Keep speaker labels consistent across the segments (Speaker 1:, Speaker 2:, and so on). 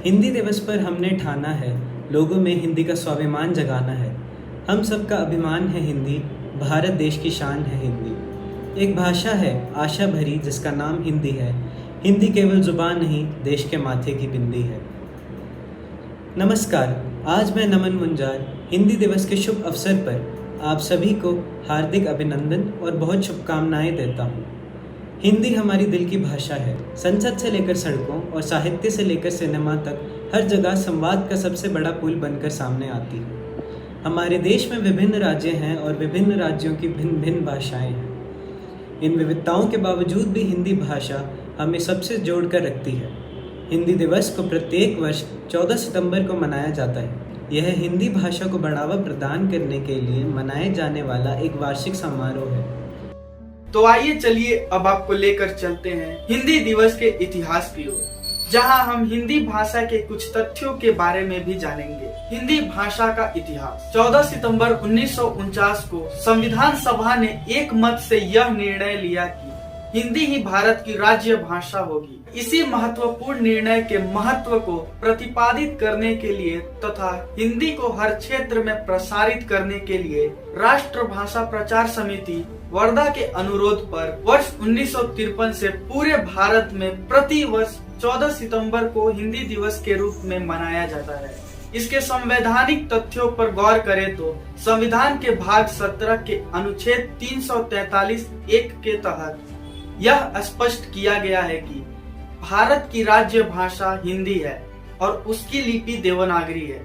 Speaker 1: हिंदी दिवस पर हमने ठाना है, लोगों में हिंदी का स्वाभिमान जगाना है। हम सबका अभिमान है हिंदी, भारत देश की शान है हिंदी। एक भाषा है आशा भरी जिसका नाम हिंदी है। हिंदी केवल जुबान नहीं, देश के माथे की बिंदी है। नमस्कार, आज मैं नमन मुंजार हिंदी दिवस के शुभ अवसर पर आप सभी को हार्दिक अभिनंदन और बहुत शुभकामनाएं देता हूँ। हिंदी हमारी दिल की भाषा है। संसद से लेकर सड़कों और साहित्य से लेकर सिनेमा तक हर जगह संवाद का सबसे बड़ा पुल बनकर सामने आती है। हमारे देश में विभिन्न राज्य हैं और विभिन्न राज्यों की भिन्न भिन्न भाषाएं हैं। इन विविधताओं के बावजूद भी हिंदी भाषा हमें सबसे जोड़ कर रखती है। हिंदी दिवस को प्रत्येक वर्ष 14 सितंबर को मनाया जाता है। यह हिंदी भाषा को बढ़ावा प्रदान करने के लिए मनाए जाने वाला एक वार्षिक समारोह है।
Speaker 2: तो आइए चलिए अब आपको लेकर चलते हैं हिंदी दिवस के इतिहास की ओर, जहां हम हिंदी भाषा के कुछ तथ्यों के बारे में भी जानेंगे। हिंदी भाषा का इतिहास। 14 सितंबर 1949 को संविधान सभा ने एक मत से यह निर्णय लिया कि हिंदी ही भारत की राज्य भाषा होगी। इसी महत्वपूर्ण निर्णय के महत्व को प्रतिपादित करने के लिए तथा हिंदी को हर क्षेत्र में प्रसारित करने के लिए राष्ट्रभाषा प्रचार समिति वर्धा के अनुरोध पर वर्ष 1953 से पूरे भारत में प्रति वर्ष 14 सितंबर को हिंदी दिवस के रूप में मनाया जाता है। इसके संवैधानिक तथ्यों पर गौर करें तो संविधान के भाग 17 के अनुच्छेद 343(1) के तहत यह स्पष्ट किया गया है कि भारत की राज्य भाषा हिंदी है और उसकी लिपि देवनागरी है।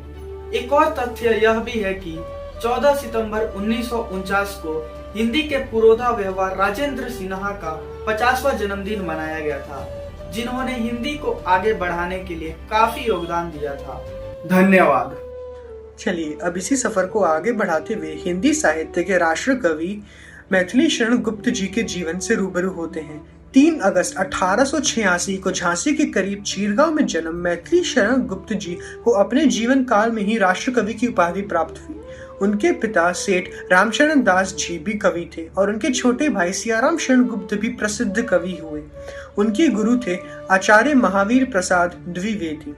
Speaker 2: एक और तथ्य यह भी है कि 14 सितंबर 1949 को हिंदी के पुरोधा व्यवहार राजेंद्र सिन्हा का 50वां जन्मदिन मनाया गया था, जिन्होंने हिंदी को आगे बढ़ाने के लिए काफी योगदान दिया था। धन्यवाद।
Speaker 3: चलिए अब इसी सफर को आगे बढ़ाते हुए हिंदी साहित्य के राष्ट्र कवि मैथिली शरण गुप्त जी के जीवन से रूबरू होते हैं। 3 अगस्त 1886 को झांसी के करीब चीरगांव में जन्म मैथिली शरण गुप्त जी को अपने जीवन काल में ही राष्ट्र कवि की उपाधि प्राप्त हुई। उनके पिता सेठ रामशरण दास जी भी कवि थे और उनके छोटे भाई सियाराम शरण गुप्त भी प्रसिद्ध कवि हुए। उनके गुरु थे आचार्य महावीर प्रसाद द्विवेदी।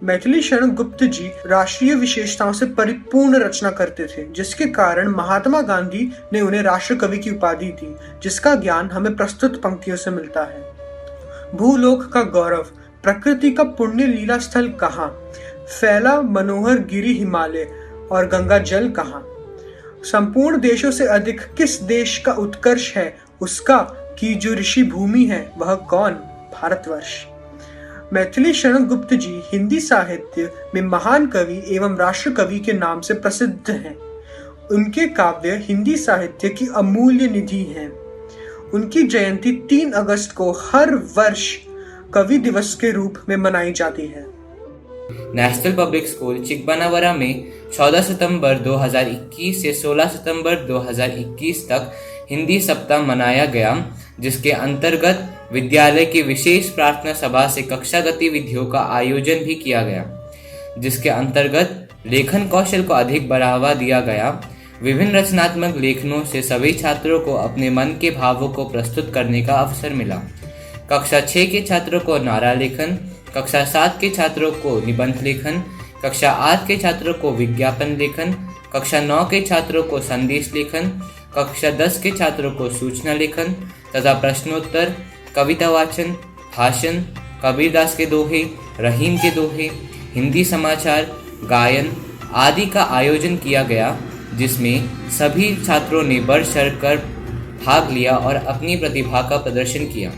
Speaker 3: मैथिली शरण गुप्त जी राष्ट्रीय विशेषताओं से परिपूर्ण रचना करते थे, जिसके कारण महात्मा गांधी ने उन्हें राष्ट्र कवि की उपाधि दी, जिसका ज्ञान हमें प्रस्तुत पंक्तियों से मिलता है। भूलोक का गौरव, प्रकृति का पुण्य लीला स्थल कहाँ, फैला मनोहर गिरि हिमालय और गंगा जल कहाँ, संपूर्ण देशों से अधिक किस देश का उत्कर्ष है उसका, की जो ऋषि भूमि है वह कौन, भारतवर्ष। मैथिली शरण गुप्त जी हिंदी साहित्य में महान कवि एवं राष्ट्र कवि के नाम से प्रसिद्ध हैं। उनके काव्य हिंदी साहित्य की अमूल्य निधि हैं। उनकी जयंती 3 अगस्त को हर वर्ष कवि दिवस के रूप में मनाई जाती है।
Speaker 4: नेशनल पब्लिक स्कूल चिकबानावरा में 14 सितंबर 2021 से 16 सितंबर 2021 तक हिंदी सप्ताह मनाया गया, जिसके अंतर्गत विद्यालय की विशेष प्रार्थना सभा से कक्षा गतिविधियों का आयोजन भी किया गया, जिसके अंतर्गत लेखन कौशल को अधिक बढ़ावा दिया गया। विभिन्न रचनात्मक लेखनों से सभी छात्रों को अपने मन के भावों को प्रस्तुत करने का अवसर मिला। कक्षा 6 के छात्रों को नारा लेखन, कक्षा 7 के छात्रों को निबंध लेखन, कक्षा 8 के छात्रों को विज्ञापन लेखन, कक्षा 9 के छात्रों को संदेश लेखन, कक्षा 10 के छात्रों को सूचना लेखन तथा प्रश्नोत्तर, कविता वाचन, भाषण, कबीरदास के दोहे, रहीम के दोहे, हिंदी समाचार, गायन आदि का आयोजन किया गया, जिसमें सभी छात्रों ने बढ़ चढ़कर भाग लिया और अपनी प्रतिभा का प्रदर्शन किया।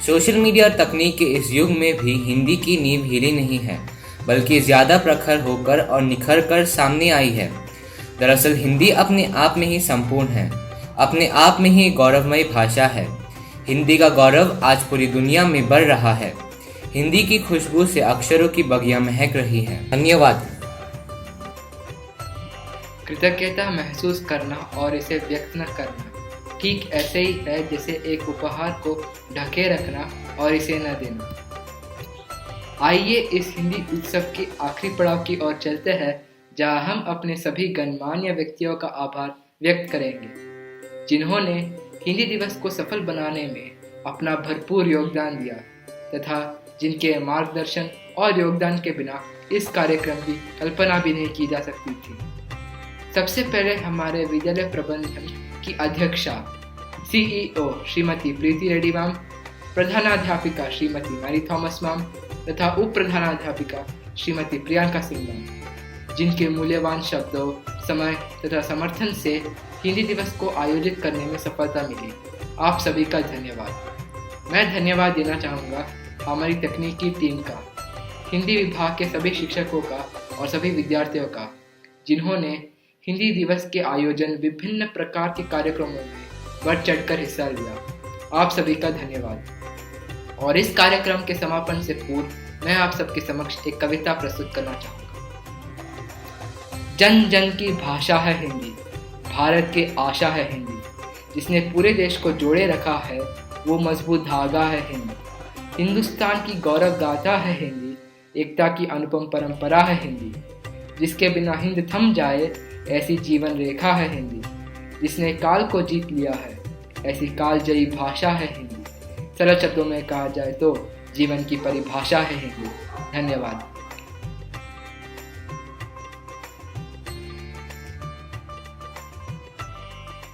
Speaker 4: सोशल मीडिया और तकनीक के इस युग में भी हिंदी की नींव हिली नहीं है, बल्कि ज़्यादा प्रखर होकर और निखर कर सामने आई है। दरअसल हिंदी अपने आप में ही संपूर्ण है, अपने आप में ही गौरवमयी भाषा है। हिंदी का गौरव आज पूरी दुनिया में बढ़ रहा है। हिंदी की खुशबू से अक्षरों की बगियां महक रही है। धन्यवाद।
Speaker 5: कृतज्ञता महसूस करना और इसे व्यक्त न करना ठीक ऐसे ही है जैसे एक उपहार को ढके रखना और इसे न देना। आइए इस हिंदी उत्सव के आखिरी पड़ाव की ओर चलते हैं, जहां हम अपने सभी गणमान्य व्यक्तियों का आभार व्यक्त करेंगे, जिन्होंने हिंदी दिवस को सफल बनाने में अपना भरपूर योगदान दिया तथा जिनके मार्गदर्शन और योगदान के बिना इस कार्यक्रम की कल्पना भी नहीं की जा सकती थी। सबसे पहले हमारे विद्यालय प्रबंधन की अध्यक्षा CEO श्रीमती प्रीति रेड्डी मैम, प्रधानाध्यापिका श्रीमती मैरी थॉमस मैम तथा उप प्रधानाध्यापिका श्रीमती प्रियंका सिंह मैम, जिनके मूल्यवान शब्दों, समय तथा समर्थन से हिंदी दिवस को आयोजित करने में सफलता मिली। आप सभी का धन्यवाद। मैं धन्यवाद देना चाहूँगा हमारी तकनीकी टीम का, हिंदी विभाग के सभी शिक्षकों का और सभी विद्यार्थियों का, जिन्होंने हिंदी दिवस के आयोजन विभिन्न प्रकार के कार्यक्रमों में बढ़ चढ़कर हिस्सा लिया। आप सभी का धन्यवाद। और इस कार्यक्रम के समापन से पूर्व मैं आप सबके समक्ष एक कविता प्रस्तुत करना चाहूँगा। जन जन की भाषा है हिंदी, भारत के आशा है हिंदी, जिसने पूरे देश को जोड़े रखा है वो मजबूत धागा है हिंदी। हिंदुस्तान की गौरव गाथा है हिंदी, एकता की अनुपम परंपरा है हिंदी, जिसके बिना हिंद थम जाए ऐसी जीवन रेखा है हिंदी, जिसने काल को जीत लिया है ऐसी कालजयी भाषा है हिंदी। सरल शब्दों में कहा जाए तो जीवन की परिभाषा है हिंदी। धन्यवाद।